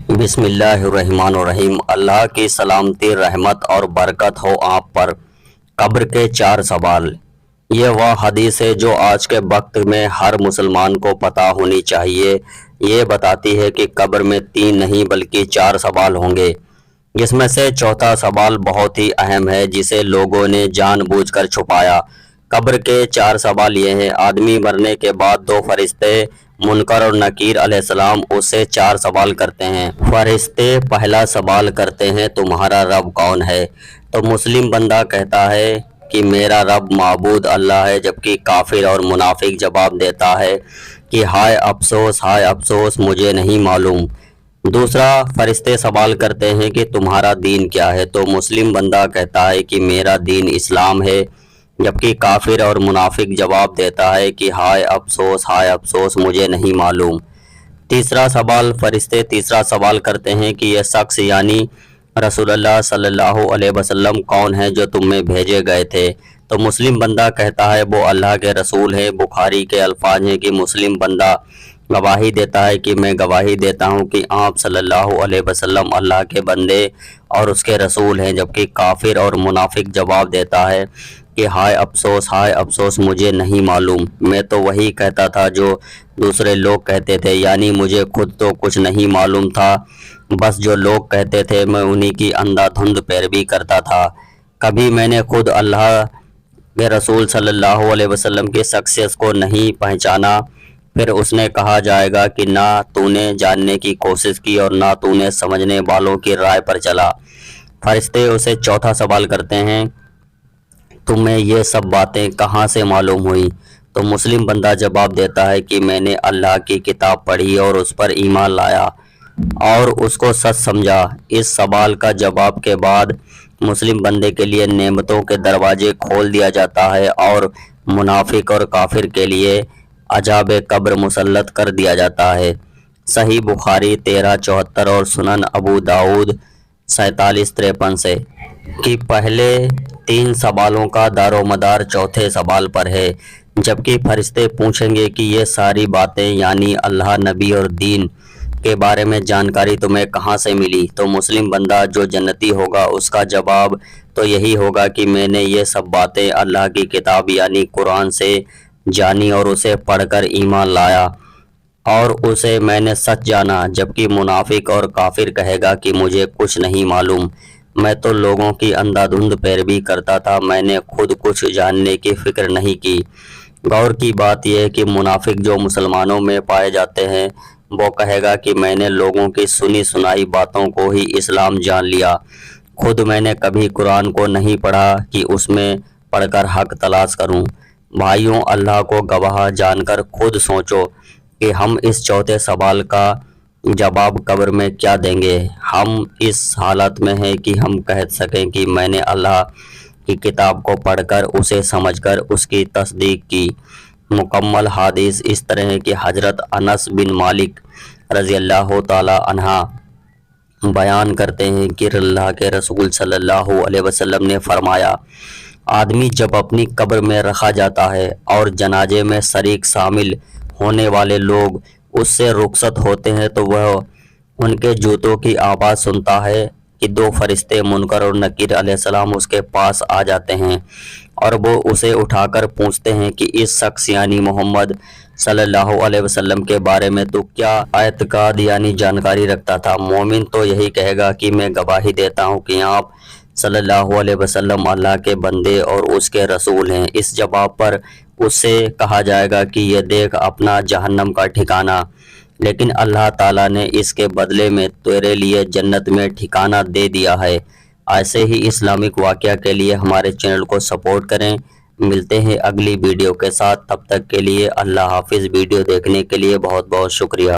بسم اللہ الرحمن الرحیم۔ اللہ کی سلامتی، رحمت اور برکت ہو آپ پر۔ قبر کے 4 سوال۔ یہ وہ حدیث ہے جو آج کے وقت میں ہر مسلمان کو پتہ ہونی چاہیے۔ یہ بتاتی ہے کہ قبر میں 3 نہیں بلکہ 4 سوال ہوں گے، جس میں سے چوتھا سوال بہت ہی اہم ہے جسے لوگوں نے جان بوجھ کر چھپایا۔ قبر کے 4 سوال یہ ہیں۔ آدمی مرنے کے بعد 2 فرشتے منکر اور نکیر علیہ السلام اس سے 4 سوال کرتے ہیں۔ فرشتے پہلا سوال کرتے ہیں تمہارا رب کون ہے؟ تو مسلم بندہ کہتا ہے کہ میرا رب معبود اللہ ہے، جبکہ کافر اور منافق جواب دیتا ہے کہ ہائے افسوس مجھے نہیں معلوم۔ دوسرا فرشتے سوال کرتے ہیں کہ تمہارا دین کیا ہے؟ تو مسلم بندہ کہتا ہے کہ میرا دین اسلام ہے، جبکہ کافر اور منافق جواب دیتا ہے کہ ہائے افسوس مجھے نہیں معلوم۔ تیسرا سوال کرتے ہیں کہ یہ شخص یعنی رسول اللہ صلی اللہ علیہ وسلم کون ہے جو تم میں بھیجے گئے تھے؟ تو مسلم بندہ کہتا ہے وہ اللہ کے رسول ہیں۔ بخاری کے الفاظ ہیں کہ مسلم بندہ گواہی دیتا ہے کہ میں گواہی دیتا ہوں کہ آپ صلی اللہ علیہ وسلم اللہ کے بندے اور اس کے رسول ہیں، جبکہ کافر اور منافق جواب دیتا ہے کہ ہائے افسوس مجھے نہیں معلوم، میں تو وہی کہتا تھا جو دوسرے لوگ کہتے تھے، یعنی مجھے خود تو کچھ نہیں معلوم تھا، بس جو لوگ کہتے تھے میں انہی کی اندھا دھند پیروی کرتا تھا۔ کبھی میں نے خود اللہ کے رسول صلی اللہ علیہ وسلم کی شخصیت کو نہیں پہچانا۔ پھر اس نے کہا جائے گا کہ نہ تو نے جاننے کی کوشش کی اور نہ تو نے سمجھنے والوں کی رائے پر چلا۔ فرشتے اسے چوتھا سوال کرتے ہیں تمہیں یہ سب باتیں کہاں سے معلوم ہوئی؟ تو مسلم بندہ جواب دیتا ہے کہ میں نے اللہ کی کتاب پڑھی اور اس پر ایمان لایا اور اس کو سچ سمجھا۔ اس سوال کا جواب کے بعد مسلم بندے کے لیے نعمتوں کے دروازے کھول دیا جاتا ہے اور منافق اور کافر کے لیے عذاب قبر مسلط کر دیا جاتا ہے۔ صحیح بخاری 1374 اور سنن ابو داؤد 4753 سے کہ پہلے 3 سوالوں کا دار و مدار چوتھے سوال پر ہے، جبکہ فرشتے پوچھیں گے کہ یہ ساری باتیں یعنی اللہ، نبی اور دین کے بارے میں جانکاری تمہیں کہاں سے ملی؟ تو مسلم بندہ جو جنتی ہوگا اس کا جواب تو یہی ہوگا کہ میں نے یہ سب باتیں اللہ کی کتاب یعنی قرآن سے جانی اور اسے پڑھ کر ایمان لایا اور اسے میں نے سچ جانا۔ جبکہ منافق اور کافر کہے گا کہ مجھے کچھ نہیں معلوم، میں تو لوگوں کی اندھا دھند پیروی کرتا تھا، میں نے خود کچھ جاننے کی فکر نہیں کی۔ غور کی بات یہ ہے کہ منافق جو مسلمانوں میں پائے جاتے ہیں وہ کہے گا کہ میں نے لوگوں کی سنی سنائی باتوں کو ہی اسلام جان لیا، خود میں نے کبھی قرآن کو نہیں پڑھا کہ اس میں پڑھ کر حق تلاش کروں۔ بھائیوں، اللہ کو گواہ جان کر خود سوچو کہ ہم اس چوتھے سوال کا جواب قبر میں کیا دیں گے۔ ہم اس حالت میں ہیں کہ ہم کہہ سکیں کہ میں نے اللہ کی کتاب کو پڑھ کر اسے سمجھ کر اس کی تصدیق کی۔ مکمل حدیث اس طرح ہے کہ حضرت انس بن مالک رضی اللہ تعالی عنہ بیان کرتے ہیں کہ اللہ کے رسول صلی اللہ علیہ وسلم نے فرمایا آدمی جب اپنی قبر میں رکھا جاتا ہے اور جنازے میں شریک شامل ہونے والے لوگ اس سے رخصت ہوتے ہیں تو وہ ان کے جوتوں کی آواز سنتا ہے کہ 2 فرشتے منکر اور نکیر علیہ السلام اس کے پاس آ جاتے ہیں اور وہ اسے اٹھا کر پوچھتے ہیں کہ اس شخص یعنی محمد صلی اللہ علیہ وسلم کے بارے میں تو کیا اعتقاد یعنی جانکاری رکھتا تھا؟ مومن تو یہی کہے گا کہ میں گواہی دیتا ہوں کہ آپ صلی اللہ علیہ وسلم اللہ کے بندے اور اس کے رسول ہیں۔ اس جواب پر اس سے کہا جائے گا کہ یہ دیکھ اپنا جہنم کا ٹھکانہ، لیکن اللہ تعالیٰ نے اس کے بدلے میں تیرے لیے جنت میں ٹھکانہ دے دیا ہے۔ ایسے ہی اسلامک واقعہ کے لیے ہمارے چینل کو سپورٹ کریں۔ ملتے ہیں اگلی ویڈیو کے ساتھ، تب تک کے لیے اللہ حافظ۔ ویڈیو دیکھنے کے لیے بہت بہت شکریہ۔